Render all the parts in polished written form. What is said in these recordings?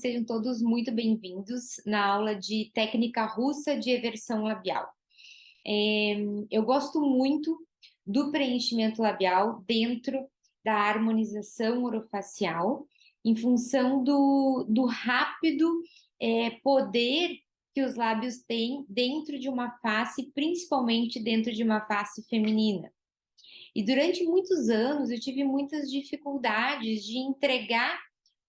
sejam todos muito bem-vindos na aula de técnica russa de eversão labial. Eu gosto muito do preenchimento labial dentro da harmonização orofacial, em função do rápido poder que os lábios têm dentro de uma face, principalmente dentro de uma face feminina. E durante muitos anos eu tive muitas dificuldades de entregar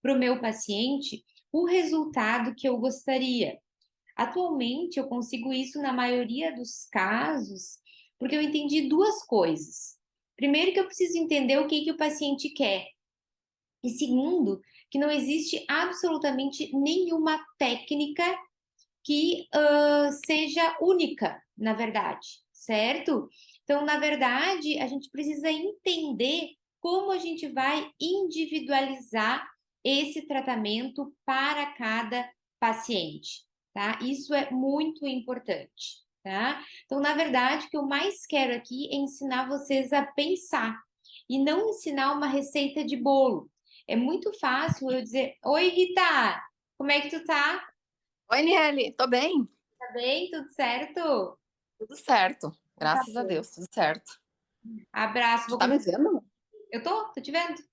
para o meu paciente o resultado que eu gostaria. Atualmente eu consigo isso na maioria dos casos, porque eu entendi duas coisas. Primeiro, que eu preciso entender o que o paciente quer. E segundo, que não existe absolutamente nenhuma técnica que seja única, na verdade, certo? Então, na verdade, a gente precisa entender como a gente vai individualizar esse tratamento para cada paciente, tá? Isso é muito importante, tá? Então, na verdade, o que eu mais quero aqui é ensinar vocês a pensar e não ensinar uma receita de bolo. É muito fácil eu dizer: oi, Rita, como é que tu tá? Oi, Niele, tô bem? Tá bem? Tudo certo? Tudo certo, Então tá graças a bom. Deus, tudo certo. Abraço, Tu vou tá me começar. vendo? Eu tô te vendo?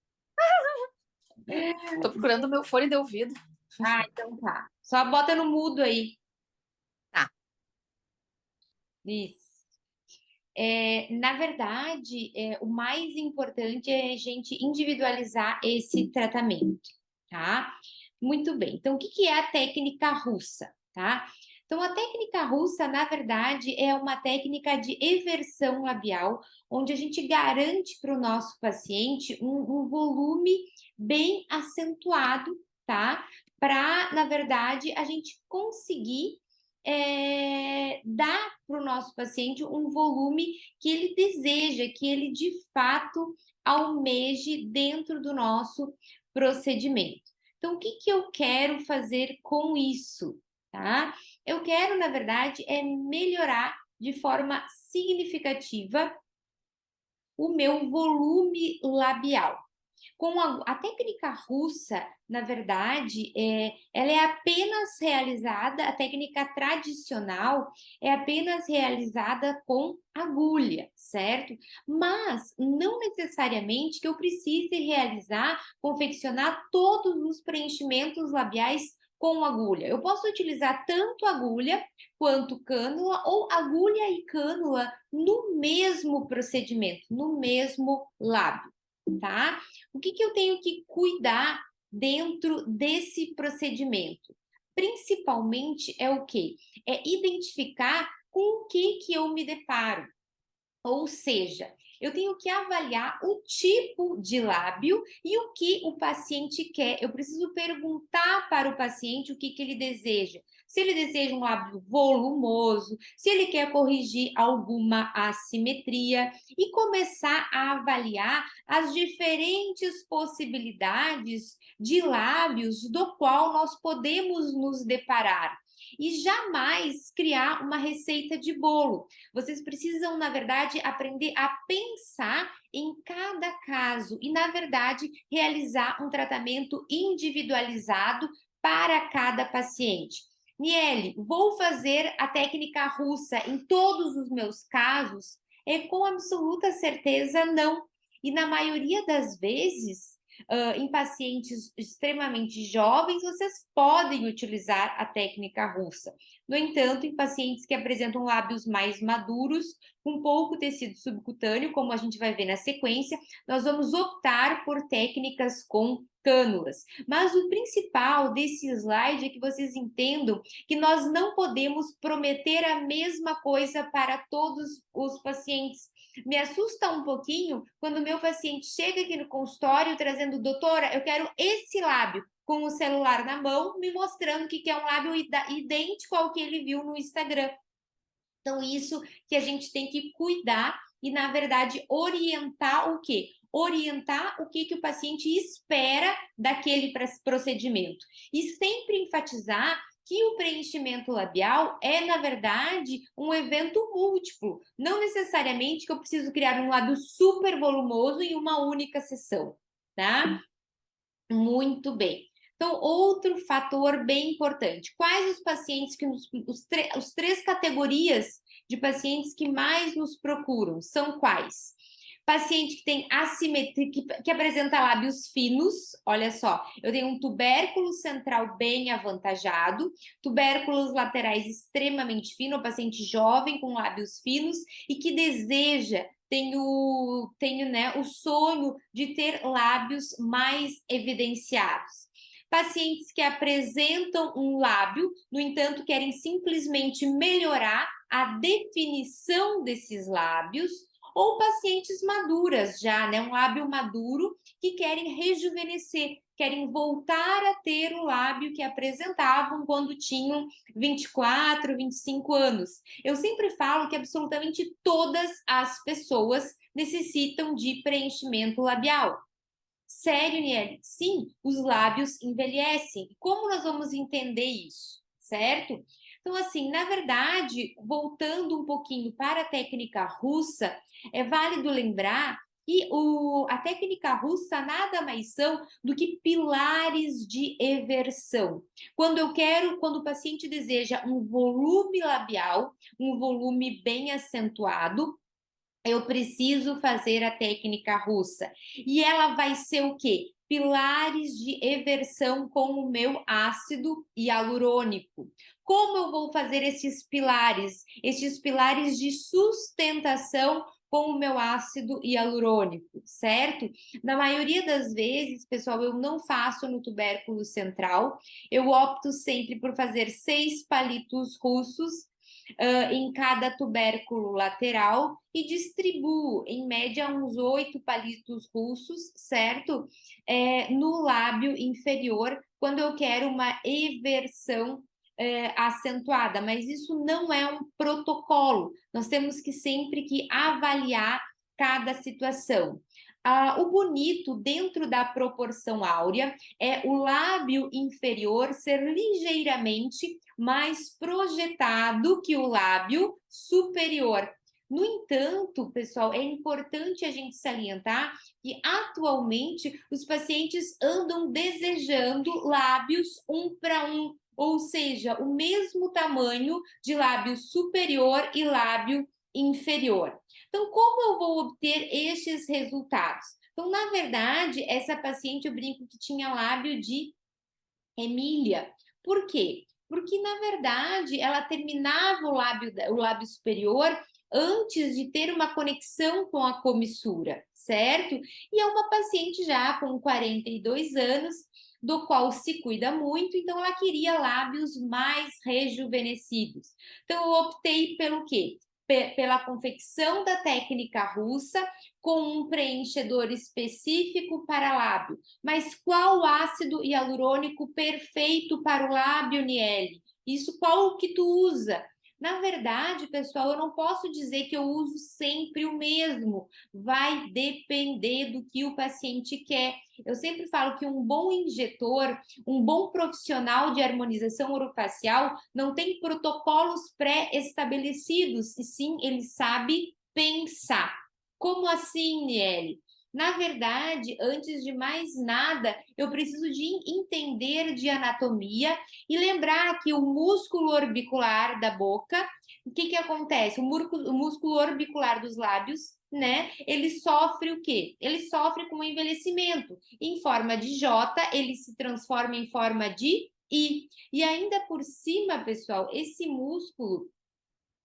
Tô procurando meu fone de ouvido. Ah, então tá. Só bota no mudo aí. Tá. Isso. Na verdade, o mais importante é a gente individualizar esse tratamento, tá? Muito bem. Então, o que que é a técnica russa, tá? Então, a técnica russa, na verdade, é uma técnica de eversão labial, onde a gente garante para o nosso paciente um volume bem acentuado, tá? Para, na verdade, a gente conseguir dar para o nosso paciente um volume que ele deseja, que ele de fato almeje dentro do nosso procedimento. Então, o que que eu quero fazer com isso, tá? Eu quero, na verdade, melhorar de forma significativa o meu volume labial. Com a técnica russa, na verdade, ela é apenas realizada, a técnica tradicional é apenas realizada com agulha, certo? Mas não necessariamente que eu precise realizar, confeccionar todos os preenchimentos labiais com agulha. Eu posso utilizar tanto agulha quanto cânula ou agulha e cânula no mesmo procedimento, no mesmo lábio, tá? O que que eu tenho que cuidar dentro desse procedimento? Principalmente é o quê? É identificar com o que eu me deparo. Ou seja, eu tenho que avaliar o tipo de lábio e o que o paciente quer. Eu preciso perguntar para o paciente o que ele deseja. Se ele deseja um lábio volumoso, se ele quer corrigir alguma assimetria e começar a avaliar as diferentes possibilidades de lábios do qual nós podemos nos deparar. E jamais criar uma receita de bolo. Vocês precisam, na verdade, aprender a pensar em cada caso e, na verdade, realizar um tratamento individualizado para cada paciente. Niele, vou fazer a técnica russa em todos os meus casos? Com absoluta certeza, não. E na maioria das vezes, em pacientes extremamente jovens, vocês podem utilizar a técnica russa. No entanto, em pacientes que apresentam lábios mais maduros, com pouco tecido subcutâneo, como a gente vai ver na sequência, nós vamos optar por técnicas com cânulas. Mas o principal desse slide é que vocês entendam que nós não podemos prometer a mesma coisa para todos os pacientes. Me assusta um pouquinho quando o meu paciente chega aqui no consultório trazendo: doutora, eu quero esse lábio, com o celular na mão, me mostrando que é um lábio idêntico ao que ele viu no Instagram. Então, isso que a gente tem que cuidar e, na verdade, orientar o quê? Orientar o que o paciente espera daquele procedimento. E sempre enfatizar que o preenchimento labial é, na verdade, um evento múltiplo. Não necessariamente que eu preciso criar um lábio super volumoso em uma única sessão, tá? Muito bem. Então, outro fator bem importante. Quais os pacientes que os três categorias de pacientes que mais nos procuram são quais? Paciente que tem assimetria, que apresenta lábios finos, olha só, eu tenho um tubérculo central bem avantajado, tubérculos laterais extremamente finos, paciente jovem com lábios finos e que deseja, tenho né, o sonho de ter lábios mais evidenciados. Pacientes que apresentam um lábio, no entanto, querem simplesmente melhorar a definição desses lábios, ou pacientes maduras já, né? Um lábio maduro que querem rejuvenescer, querem voltar a ter o lábio que apresentavam quando tinham 24, 25 anos. Eu sempre falo que absolutamente todas as pessoas necessitam de preenchimento labial. Sério, Niele? Sim, os lábios envelhecem. Como nós vamos entender isso, certo? Então, assim, na verdade, voltando um pouquinho para a técnica russa, é válido lembrar que a técnica russa nada mais são do que pilares de eversão. Quando o paciente deseja um volume labial, um volume bem acentuado, eu preciso fazer a técnica russa. E ela vai ser o quê? Pilares de eversão com o meu ácido hialurônico. Como eu vou fazer esses pilares? Esses pilares de sustentação com o meu ácido hialurônico, certo? Na maioria das vezes, pessoal, eu não faço no tubérculo central, eu opto sempre por fazer 6 palitos russos em cada tubérculo lateral e distribuo, em média, uns 8 palitos russos, certo? No lábio inferior, quando eu quero uma eversão acentuada, mas isso não é um protocolo. Nós temos que sempre que avaliar cada situação. O bonito dentro da proporção áurea é o lábio inferior ser ligeiramente mais projetado que o lábio superior. No entanto, pessoal, é importante a gente salientar que atualmente os pacientes andam desejando lábios um para um, ou seja, o mesmo tamanho de lábio superior e lábio inferior. Então, como eu vou obter estes resultados? Então, na verdade, essa paciente, eu brinco que tinha lábio de Emília. Por quê? Porque, na verdade, ela terminava o lábio superior antes de ter uma conexão com a comissura, certo? E é uma paciente já com 42 anos, do qual se cuida muito, então ela queria lábios mais rejuvenescidos. Então, eu optei pelo quê? Pela confecção da técnica russa com um preenchedor específico para lábio. Mas qual ácido hialurônico perfeito para o lábio, Niele? Isso qual o que tu usa? Na verdade, pessoal, eu não posso dizer que eu uso sempre o mesmo. Vai depender do que o paciente quer. Eu sempre falo que um bom injetor, um bom profissional de harmonização orofacial não tem protocolos pré-estabelecidos, e sim, ele sabe pensar. Como assim, Niele? Na verdade, antes de mais nada, eu preciso de entender de anatomia e lembrar que o músculo orbicular da boca, o que que acontece? O músculo orbicular dos lábios, né? Ele sofre o quê? Ele sofre com o envelhecimento. Em forma de J, ele se transforma em forma de I. E ainda por cima, pessoal, esse músculo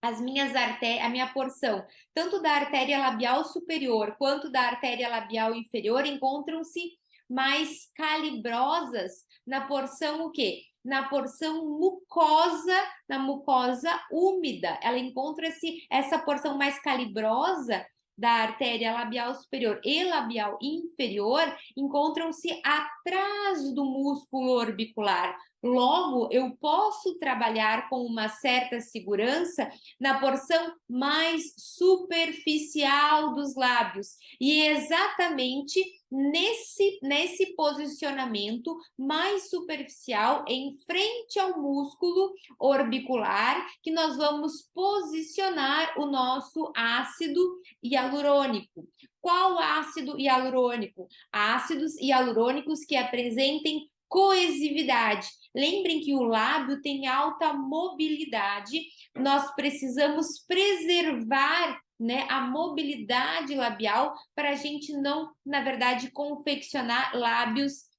a minha porção, tanto da artéria labial superior quanto da artéria labial inferior, encontram-se mais calibrosas na porção o quê? Na porção mucosa, na mucosa úmida. Ela encontra-se, essa porção mais calibrosa da artéria labial superior e labial inferior encontram-se atrás do músculo orbicular. Logo, eu posso trabalhar com uma certa segurança na porção mais superficial dos lábios. E é exatamente nesse posicionamento mais superficial, em frente ao músculo orbicular, que nós vamos posicionar o nosso ácido hialurônico. Qual ácido hialurônico? Ácidos hialurônicos que apresentem Coesividade. Lembrem que o lábio tem alta mobilidade, nós precisamos preservar, né, a mobilidade labial para a gente não, na verdade, confeccionar lábios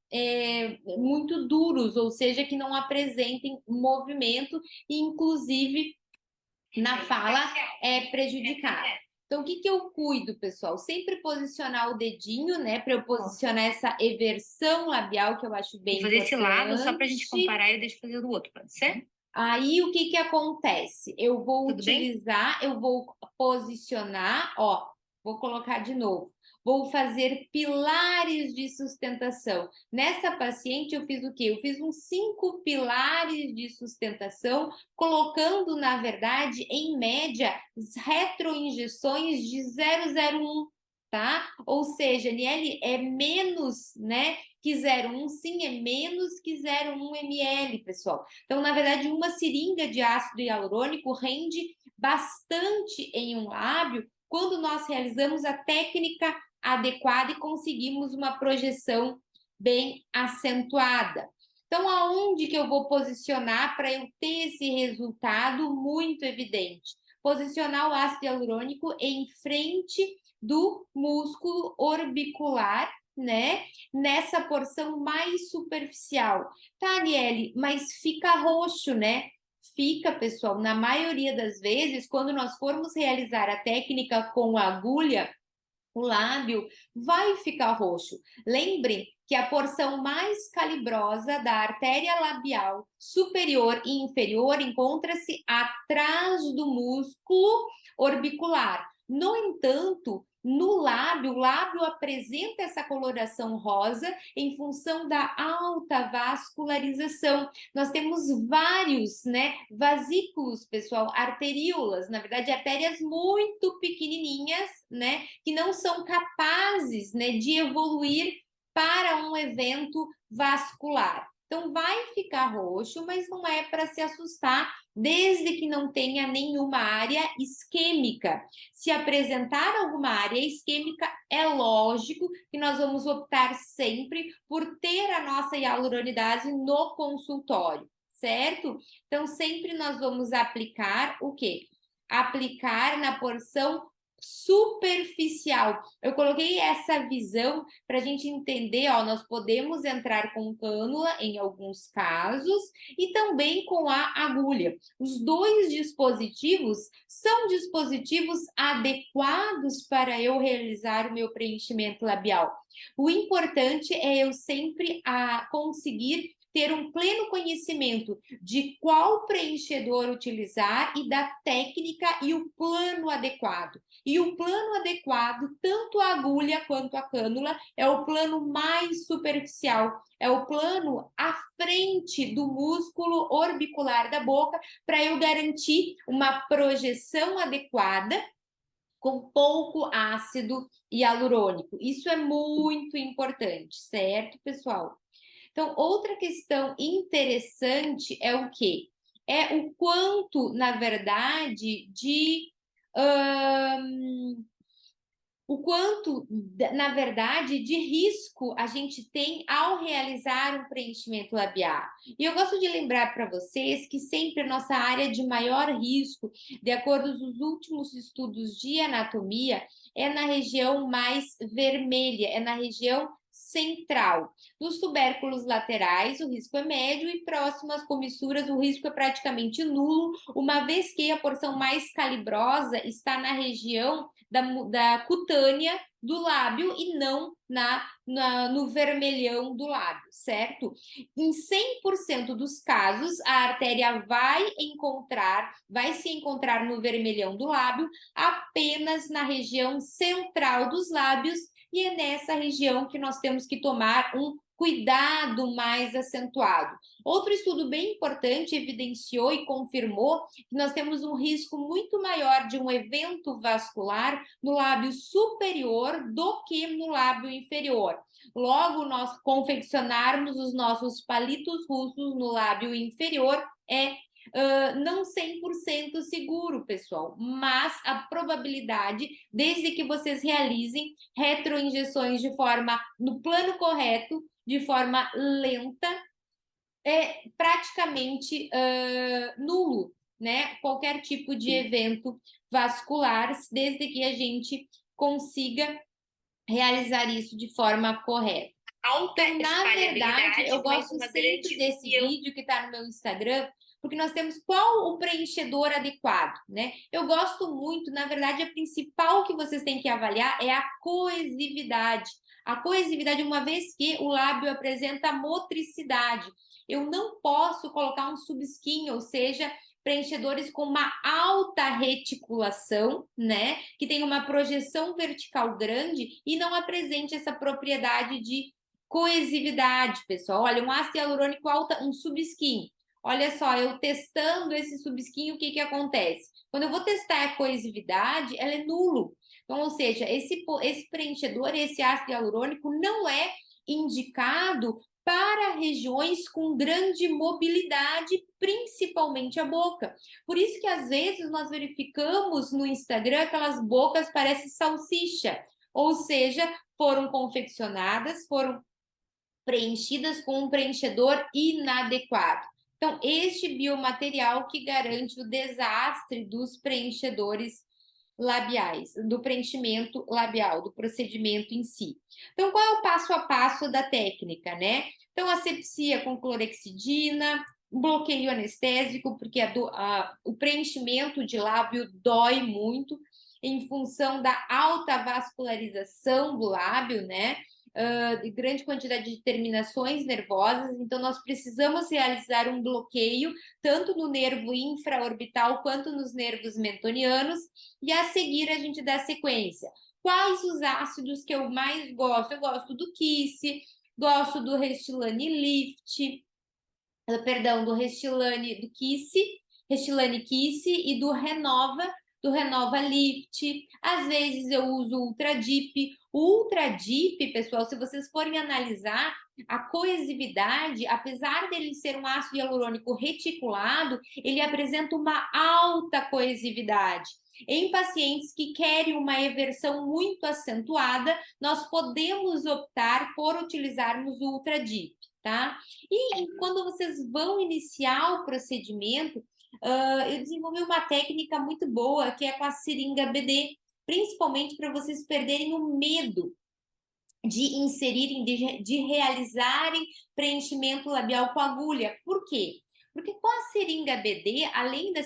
muito duros, ou seja, que não apresentem movimento e, inclusive, na fala é prejudicado. Então, o que que eu cuido, pessoal? Sempre posicionar o dedinho, né? Para eu posicionar essa eversão labial, que eu acho bem Vou fazer importante. esse lado só pra gente comparar e deixa eu fazer do outro, pode ser? Aí, o que que acontece? Eu vou Tudo bem? utilizar, eu vou posicionar, ó, vou colocar de novo. Vou fazer pilares de sustentação. Nessa paciente, eu fiz o quê? Eu fiz uns 5 pilares de sustentação, colocando, na verdade, em média, retroinjeções de 0,01, tá? Ou seja, NL é menos, né, que 0,1, sim, é menos que 0,1 ml, pessoal. Então, na verdade, uma seringa de ácido hialurônico rende bastante em um lábio quando nós realizamos a técnica adequada e conseguimos uma projeção bem acentuada. Então, aonde que eu vou posicionar para eu ter esse resultado muito evidente? Posicionar o ácido hialurônico em frente do músculo orbicular, né? Nessa porção mais superficial. Tá, Aniele, mas fica roxo, né? Fica, pessoal, na maioria das vezes, quando nós formos realizar a técnica com a agulha, o lábio vai ficar roxo. Lembrem que a porção mais calibrosa da artéria labial superior e inferior encontra-se atrás do músculo orbicular. No entanto, no lábio, o lábio apresenta essa coloração rosa em função da alta vascularização. Nós temos vários, né, vasículos, pessoal, arteríolas, na verdade, artérias muito pequenininhas, né, que não são capazes, né, de evoluir para um evento vascular. Então, vai ficar roxo, mas não é para se assustar, desde que não tenha nenhuma área isquêmica. Se apresentar alguma área isquêmica, é lógico que nós vamos optar sempre por ter a nossa hialuronidase no consultório, certo? Então, sempre nós vamos aplicar o quê? Aplicar na porção superficial. Eu coloquei essa visão para a gente entender, ó, nós podemos entrar com cânula em alguns casos e também com a agulha. Os dois dispositivos são dispositivos adequados para eu realizar o meu preenchimento labial. O importante é eu sempre conseguir ter um pleno conhecimento de qual preenchedor utilizar e da técnica e o plano adequado. E o plano adequado, tanto a agulha quanto a cânula, é o plano mais superficial, é o plano à frente do músculo orbicular da boca, para eu garantir uma projeção adequada com pouco ácido hialurônico. Isso é muito importante, certo, pessoal? Então, outra questão interessante é o quê? É o quanto, na verdade, o quanto, na verdade, de risco a gente tem ao realizar um preenchimento labial. E eu gosto de lembrar para vocês que sempre a nossa área de maior risco, de acordo com os últimos estudos de anatomia, é na região mais vermelha, é na região central. Nos tubérculos laterais, o risco é médio e próximo às comissuras, o risco é praticamente nulo, uma vez que a porção mais calibrosa está na região da cutânea do lábio e não no vermelhão do lábio, certo? Em 100% dos casos, a artéria vai se encontrar no vermelhão do lábio apenas na região central dos lábios e é nessa região que nós temos que tomar um cuidado mais acentuado. Outro estudo bem importante evidenciou e confirmou que nós temos um risco muito maior de um evento vascular no lábio superior do que no lábio inferior. Logo, nós confeccionarmos os nossos palitos russos no lábio inferior é não 100% seguro, pessoal, mas a probabilidade, desde que vocês realizem retroinjeções de forma no plano correto, de forma lenta, é praticamente nulo, né? Qualquer tipo de evento vascular, desde que a gente consiga realizar isso de forma correta. Alta Então, na verdade, eu espalhabilidade, mas gosto uma sempre grande desse união. vídeo que está no meu Instagram, porque nós temos qual o preenchedor adequado, né? Eu gosto muito, na verdade, a principal que vocês têm que avaliar é a coesividade. A coesividade, uma vez que o lábio apresenta motricidade, eu não posso colocar um subskin, ou seja, preenchedores com uma alta reticulação, né? Que tem uma projeção vertical grande e não apresente essa propriedade de coesividade, pessoal. Olha, um ácido hialurônico alta, um subskin. Olha só, eu testando esse subskin, o que acontece? Quando eu vou testar a coesividade, ela é nulo. Então, ou seja, esse preenchedor, esse ácido hialurônico não é indicado para regiões com grande mobilidade, principalmente a boca. Por isso que às vezes nós verificamos no Instagram aquelas bocas parecem salsicha, ou seja, foram confeccionadas, foram preenchidas com um preenchedor inadequado. Então, este biomaterial que garante o desastre dos preenchedores labiais, do preenchimento labial, do procedimento em si. Então, qual é o passo a passo da técnica, né? Então, asepsia com clorexidina, bloqueio anestésico, porque o preenchimento de lábio dói muito em função da alta vascularização do lábio, né? De grande quantidade de terminações nervosas, então nós precisamos realizar um bloqueio tanto no nervo infraorbital quanto nos nervos mentonianos, e a seguir a gente dá sequência. Quais os ácidos que eu mais gosto? Eu gosto do Kiss, gosto do Restylane Lift, do Restylane do Kiss, Restylane Kiss e do Renova Lift. Às vezes eu uso Ultra Deep. O Ultra Deep, pessoal, se vocês forem analisar, a coesividade, apesar dele ser um ácido hialurônico reticulado, ele apresenta uma alta coesividade. Em pacientes que querem uma eversão muito acentuada, nós podemos optar por utilizarmos o Ultra Deep, tá? E quando vocês vão iniciar o procedimento, eu desenvolvi uma técnica muito boa, que é com a seringa BD, principalmente para vocês perderem o medo de inserirem, de realizarem preenchimento labial com agulha. Por quê? Porque com a seringa BD, além da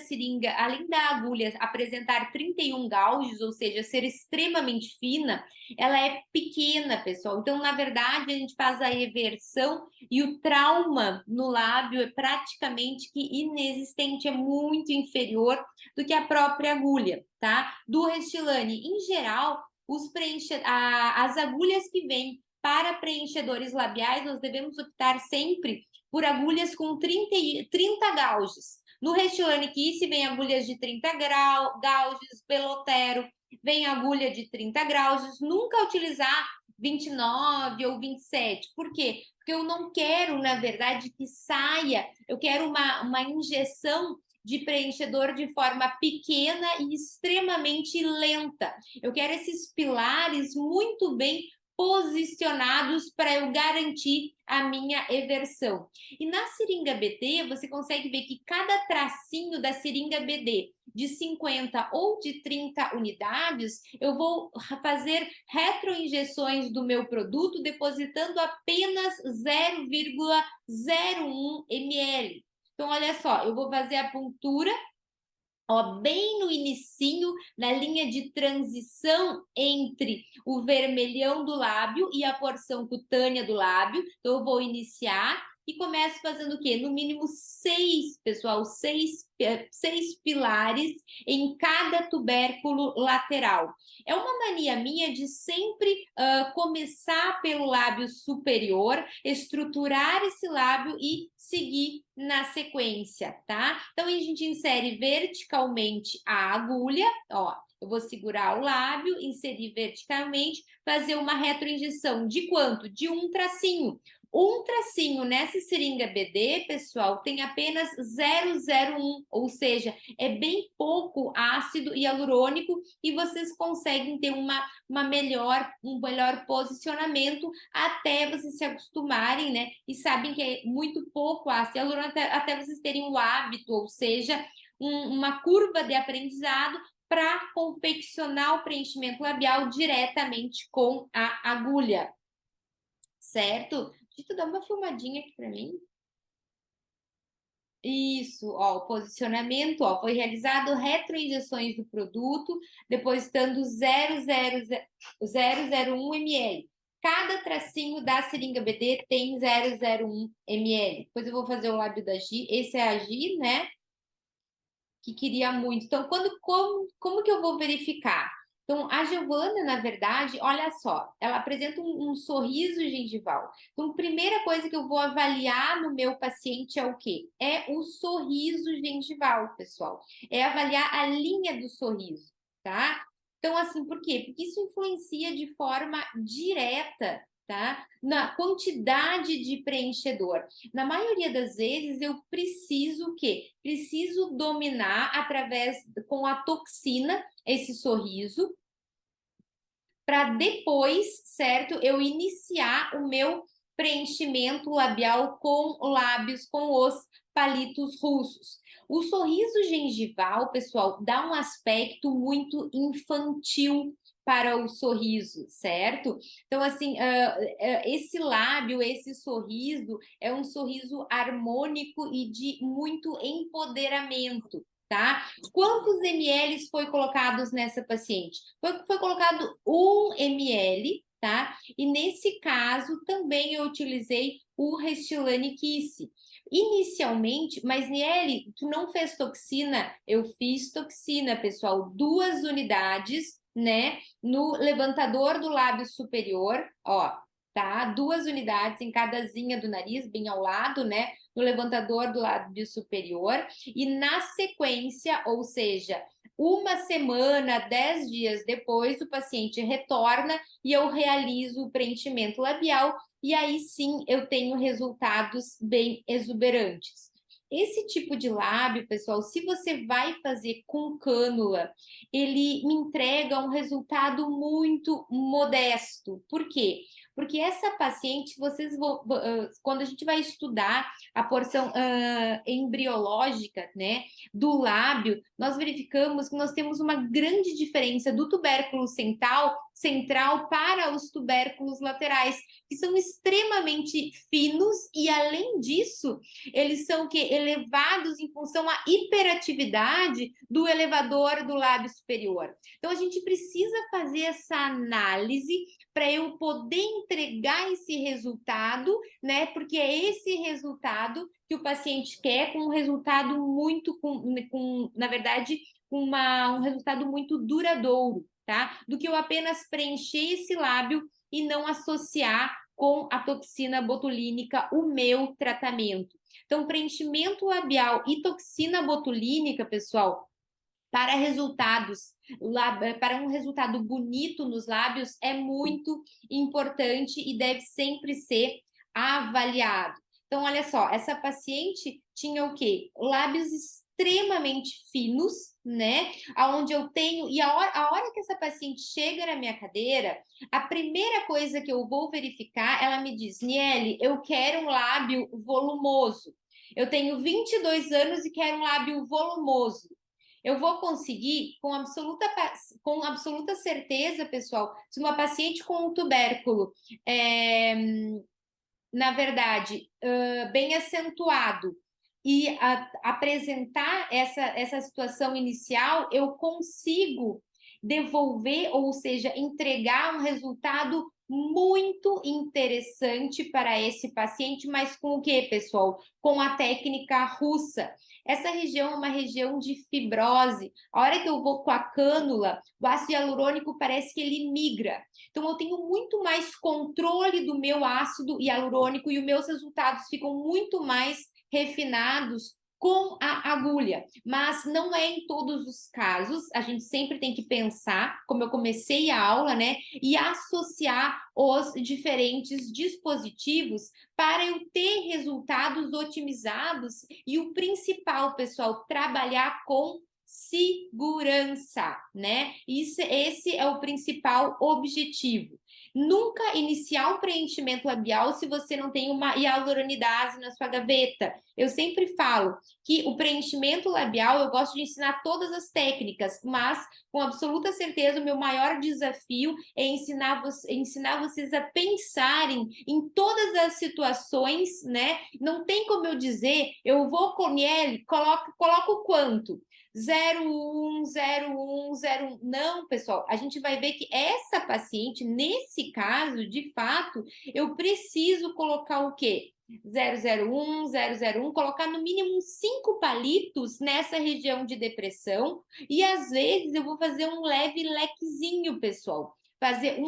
agulha apresentar 31 gauges, ou seja, ser extremamente fina, ela é pequena, pessoal. Então, na verdade, a gente faz a eversão e o trauma no lábio é praticamente que inexistente, é muito inferior do que a própria agulha, tá? Do Restylane, em geral, as agulhas que vêm para preenchedores labiais, nós devemos optar sempre por agulhas com 30 gauges. No Restylane Kiss vem agulhas de 30 gauges, Belotero vem agulha de 30 gauges, nunca utilizar 29 ou 27. Por quê? Porque eu não quero, na verdade, que saia, eu quero uma injeção de preenchedor de forma pequena e extremamente lenta. Eu quero esses pilares muito bem posicionados para eu garantir a minha eversão. E na seringa BD, você consegue ver que cada tracinho da seringa BD de 50 ou de 30 unidades, eu vou fazer retroinjeções do meu produto depositando apenas 0,01 ml. Então, olha só, eu vou fazer a puntura, ó, bem no inicinho, na linha de transição entre o vermelhão do lábio e a porção cutânea do lábio. Então, eu vou iniciar e começo fazendo o quê? No mínimo 6, pessoal, 6 pilares em cada tubérculo lateral. É uma mania minha de sempre começar pelo lábio superior, estruturar esse lábio e seguir na sequência, tá? Então, a gente insere verticalmente a agulha, ó, eu vou segurar o lábio, inserir verticalmente, fazer uma retroinjeção de quanto? De um tracinho. Um tracinho nessa seringa BD, pessoal, tem apenas 0,01, ou seja, é bem pouco ácido hialurônico e vocês conseguem ter um melhor posicionamento até vocês se acostumarem, né? E sabem que é muito pouco ácido hialurônico até vocês terem o hábito, ou seja, uma curva de aprendizado para confeccionar o preenchimento labial diretamente com a agulha, certo? Deixa eu dar uma filmadinha aqui para mim. Isso, ó, o posicionamento, ó, foi realizado retroinjeções do produto, depositando 0,001 ml. Cada tracinho da seringa BD tem 0,01 ml. Depois eu vou fazer o lábio da Gi. Esse é a Gi, né? Que queria muito. Então, como que eu vou verificar? Então, a Giovana, na verdade, olha só, ela apresenta um sorriso gengival. Então, a primeira coisa que eu vou avaliar no meu paciente é o quê? É o sorriso gengival, pessoal. É avaliar a linha do sorriso, tá? Então, assim, por quê? Porque isso influencia de forma direta, tá? Na quantidade de preenchedor. Na maioria das vezes, eu preciso o quê? Preciso dominar com a toxina, esse sorriso, para depois, certo, eu iniciar o meu preenchimento labial com lábios, com os palitos russos. O sorriso gengival, pessoal, dá um aspecto muito infantil para o sorriso, certo? Então, assim, esse lábio, esse sorriso, é um sorriso harmônico e de muito empoderamento, tá? Quantos ml foi colocados nessa paciente? Foi colocado 1 ml, tá? E nesse caso também eu utilizei o Restylane Kiss. Inicialmente, mas Niele, tu não fez toxina? Eu fiz toxina, pessoal, 2 unidades, né? No levantador do lábio superior, ó, tá? 2 unidades em cada zinha do nariz, bem ao lado, né? No levantador do lábio superior. E na sequência, ou seja, 1 semana, 10 dias depois, o paciente retorna e eu realizo o preenchimento labial e aí sim eu tenho resultados bem exuberantes. Esse tipo de lábio, pessoal, se você vai fazer com cânula, ele me entrega um resultado muito modesto. Por quê? Porque essa paciente, quando a gente vai estudar a porção embriológica, né, do lábio, nós verificamos que nós temos uma grande diferença do tubérculo central para os tubérculos laterais, que são extremamente finos e, além disso, eles são elevados em função à hiperatividade do elevador do lábio superior. Então, a gente precisa fazer essa análise para eu poder entregar esse resultado, né? Porque é esse resultado que o paciente quer, com um resultado muito, na verdade, um resultado muito duradouro, tá? Do que eu apenas preencher esse lábio e não associar com a toxina botulínica o meu tratamento. Então, preenchimento labial e toxina botulínica, pessoal, para um resultado bonito nos lábios é muito importante e deve sempre ser avaliado. Então, olha só, essa paciente tinha o quê? Lábios extremamente finos, né? Aonde eu tenho... E a hora que essa paciente chega na minha cadeira, a primeira coisa que eu vou verificar, ela me diz, Niele, eu quero um lábio volumoso. Eu tenho 22 anos e quero um lábio volumoso. Eu vou conseguir, com absoluta certeza, pessoal, se uma paciente com um tubérculo, na verdade, bem acentuado, e apresentar essa situação inicial, eu consigo devolver, ou seja, entregar um resultado muito interessante para esse paciente, mas com o que, pessoal? Com a técnica russa. Essa região é uma região de fibrose. A hora que eu vou com a cânula, o ácido hialurônico parece que ele migra. Então, eu tenho muito mais controle do meu ácido hialurônico e os meus resultados ficam muito mais refinados com a agulha, mas não é em todos os casos. A gente sempre tem que pensar, como eu comecei a aula, né, e associar os diferentes dispositivos para eu ter resultados otimizados e o principal, pessoal, trabalhar com segurança, né? Esse é o principal objetivo. Nunca iniciar um preenchimento labial se você não tem uma hialuronidase na sua gaveta. Eu sempre falo que o preenchimento labial, eu gosto de ensinar todas as técnicas, mas com absoluta certeza o meu maior desafio é ensinar vocês a pensarem em todas as situações, né? Não tem como eu dizer, eu vou com Miele, coloco quanto? 0,1, 0,1, 0,1. Não, pessoal, a gente vai ver que essa paciente, nesse caso, de fato, eu preciso colocar o quê? 001, 001, colocar no mínimo 5 palitos nessa região de depressão, e às vezes eu vou fazer um leve lequezinho, pessoal. Fazer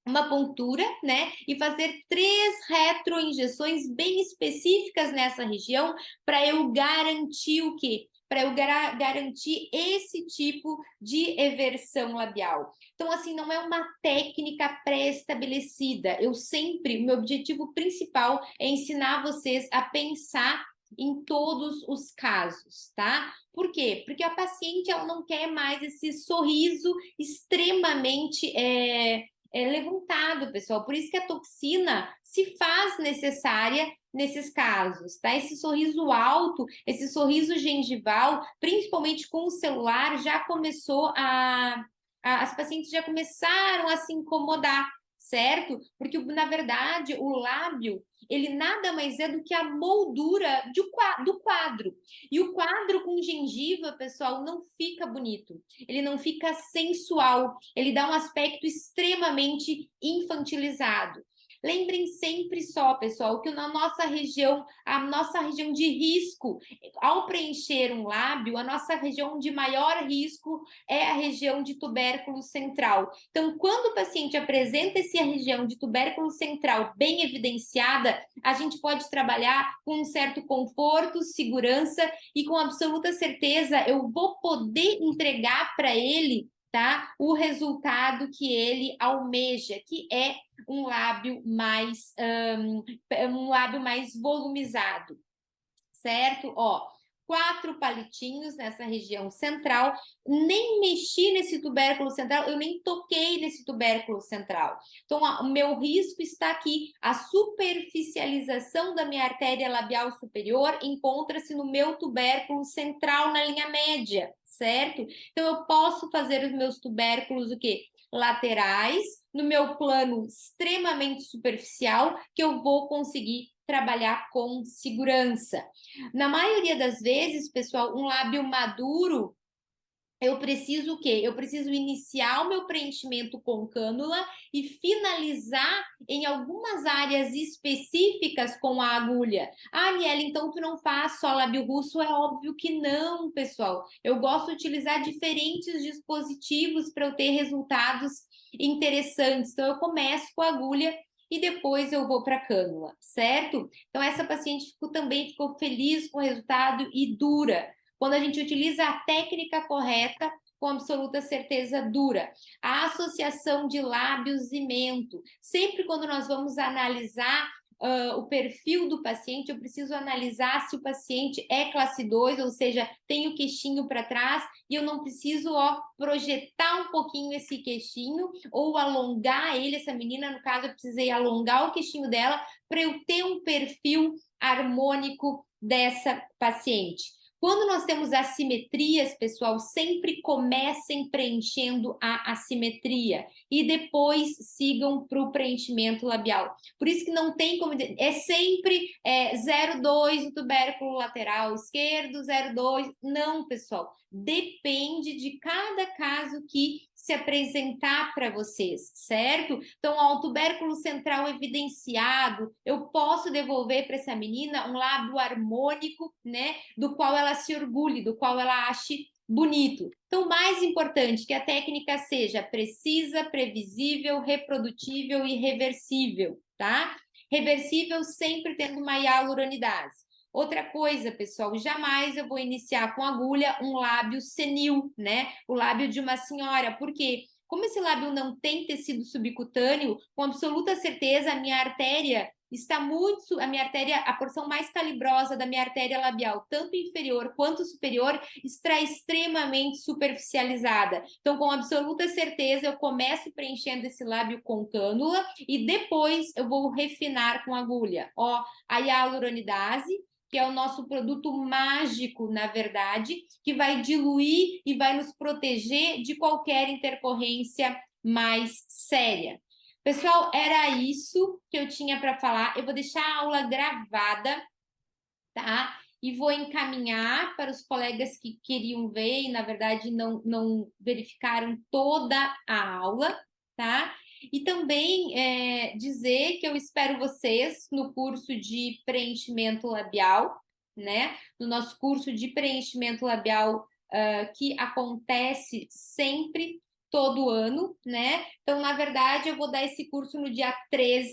uma pontura, né? E fazer 3 retroinjeções bem específicas nessa região para eu garantir o quê? Para eu garantir esse tipo de eversão labial. Então, assim, não é uma técnica pré-estabelecida. O meu objetivo principal é ensinar vocês a pensar em todos os casos, tá? Por quê? Porque a paciente, ela não quer mais esse sorriso extremamente levantado, pessoal. Por isso que a toxina se faz necessária nesses casos, tá? Esse sorriso alto, esse sorriso gengival, principalmente com o celular, já começou as pacientes já começaram a se incomodar, certo? Porque, na verdade, o lábio, ele nada mais é do que a moldura do quadro. E o quadro com gengiva, pessoal, não fica bonito. Ele não fica sensual. Ele dá um aspecto extremamente infantilizado. Lembrem sempre só, pessoal, que na nossa região, a nossa região de risco, ao preencher um lábio, a nossa região de maior risco é a região de tubérculo central. Então, quando o paciente apresenta essa região de tubérculo central bem evidenciada, a gente pode trabalhar com um certo conforto, segurança e com absoluta certeza eu vou poder entregar para ele, tá, o resultado que ele almeja, que é um lábio mais volumizado, certo? Ó, 4 palitinhos nessa região central, nem mexi nesse tubérculo central, eu nem toquei nesse tubérculo central. Então, o meu risco está aqui. A superficialização da minha artéria labial superior encontra-se no meu tubérculo central, na linha média, certo? Então, eu posso fazer os meus tubérculos o quê? Laterais, no meu plano extremamente superficial, que eu vou conseguir trabalhar com segurança. Na maioria das vezes, pessoal, um lábio maduro, eu preciso o quê? Eu preciso iniciar o meu preenchimento com cânula e finalizar em algumas áreas específicas com a agulha. Ah, Aniele, então tu não faz só lábio russo? É óbvio que não, pessoal. Eu gosto de utilizar diferentes dispositivos para eu ter resultados interessantes. Então, eu começo com a agulha e depois eu vou para a cânula, certo? Então, essa paciente também ficou feliz com o resultado e dura. Quando a gente utiliza a técnica correta, com absoluta certeza dura. A associação de lábios e mento. Sempre quando nós vamos analisar o perfil do paciente, eu preciso analisar se o paciente é classe 2, ou seja, tem o queixinho para trás, e eu não preciso projetar um pouquinho esse queixinho, ou alongar ele, essa menina, no caso, eu precisei alongar o queixinho dela, para eu ter um perfil harmônico dessa paciente. Quando nós temos assimetrias, pessoal, sempre comecem preenchendo a assimetria e depois sigam para o preenchimento labial. Por isso que não tem como... É sempre 0,2 o tubérculo lateral esquerdo, 0,2... Não, pessoal. Depende de cada caso que se apresentar para vocês, certo? Então, o tubérculo central evidenciado, eu posso devolver para essa menina um lábio harmônico, né? Do qual ela se orgulhe, do qual ela ache bonito. Então, o mais importante que a técnica seja precisa, previsível, reprodutível e reversível, tá? Reversível sempre tendo uma hialuronidase. Outra coisa, pessoal, jamais eu vou iniciar com agulha um lábio senil, né? O lábio de uma senhora, porque como esse lábio não tem tecido subcutâneo, com absoluta certeza a minha artéria está muito, a minha artéria, a porção mais calibrosa da minha artéria labial, tanto inferior quanto superior, está extremamente superficializada. Então, com absoluta certeza, eu começo preenchendo esse lábio com cânula e depois eu vou refinar com agulha. Ó, a hialuronidase, que é o nosso produto mágico, na verdade, que vai diluir e vai nos proteger de qualquer intercorrência mais séria. Pessoal, era isso que eu tinha para falar. Eu vou deixar a aula gravada, tá? E vou encaminhar para os colegas que queriam ver e, na verdade, não verificaram toda a aula, tá? E também dizer que eu espero vocês no curso de preenchimento labial, né? No nosso curso de preenchimento labial que acontece sempre, todo ano, né? Então, na verdade, eu vou dar esse curso no dia 13